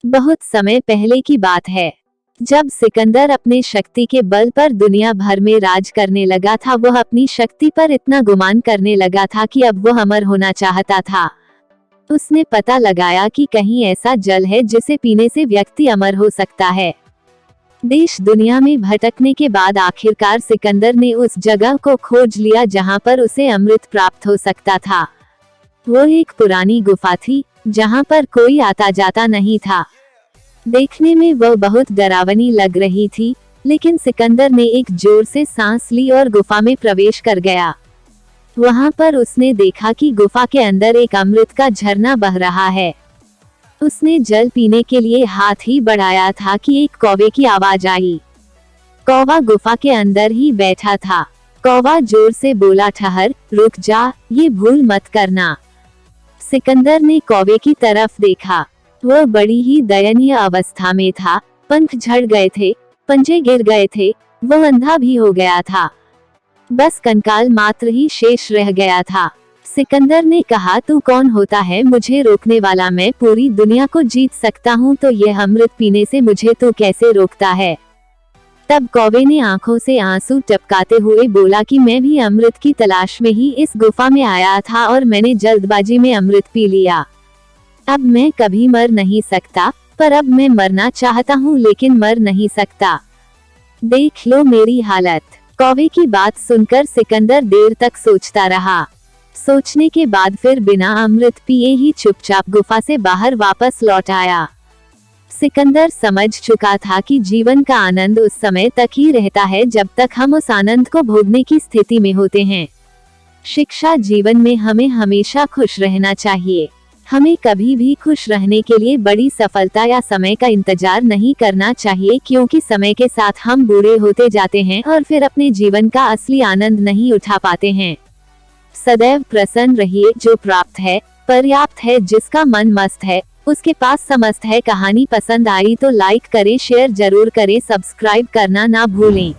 बहुत समय पहले की बात है, जब सिकंदर अपने शक्ति के बल पर दुनिया भर में राज करने लगा था। वह अपनी शक्ति पर इतना गुमान करने लगा था कि अब वह अमर होना चाहता था। उसने पता लगाया कि कहीं ऐसा जल है जिसे पीने से व्यक्ति अमर हो सकता है। देश दुनिया में भटकने के बाद आखिरकार सिकंदर ने उस जगह को खोज लिया जहां पर उसे अमृत प्राप्त हो सकता था। वो एक पुरानी गुफा थी, जहां पर कोई आता जाता नहीं था। देखने में वह बहुत डरावनी लग रही थी, लेकिन सिकंदर ने एक जोर से सांस ली और गुफा में प्रवेश कर गया। वहां पर उसने देखा कि गुफा के अंदर एक अमृत का झरना बह रहा है। उसने जल पीने के लिए हाथ ही बढ़ाया था कि एक कौवे की आवाज आई। कौवा गुफा के अंदर ही बैठा था। कौवा जोर से बोला, ठहर, रुक जा, ये भूल मत करना। सिकंदर ने कौवे की तरफ देखा। वह बड़ी ही दयनीय अवस्था में था। पंख झड़ गए थे, पंजे गिर गए थे, वह अंधा भी हो गया था। बस कंकाल मात्र ही शेष रह गया था। सिकंदर ने कहा, तू कौन होता है मुझे रोकने वाला? मैं पूरी दुनिया को जीत सकता हूँ, तो यह अमृत पीने से मुझे तू कैसे रोकता है? तब कौवे ने आंखों से आंसू टपकाते हुए बोला कि मैं भी अमृत की तलाश में ही इस गुफा में आया था और मैंने जल्दबाजी में अमृत पी लिया। अब मैं कभी मर नहीं सकता, पर अब मैं मरना चाहता हूँ लेकिन मर नहीं सकता। देख लो मेरी हालत। कौवे की बात सुनकर सिकंदर देर तक सोचता रहा। सोचने के बाद फिर बिना अमृत पिए ही चुपचाप गुफा से बाहर वापस लौट आया। सिकंदर समझ चुका था कि जीवन का आनंद उस समय तक ही रहता है जब तक हम उस आनंद को भोगने की स्थिति में होते हैं। शिक्षा जीवन में हमें हमेशा खुश रहना चाहिए। हमें कभी भी खुश रहने के लिए बड़ी सफलता या समय का इंतजार नहीं करना चाहिए, क्योंकि समय के साथ हम बूढ़े होते जाते हैं और फिर अपने जीवन का असली आनंद नहीं उठा पाते हैं। सदैव प्रसन्न रहिए। जो प्राप्त है पर्याप्त है, जिसका मन मस्त है उसके पास समस्त है। कहानी पसंद आई तो लाइक करें, शेयर जरूर करें, सब्सक्राइब करना ना भूलें।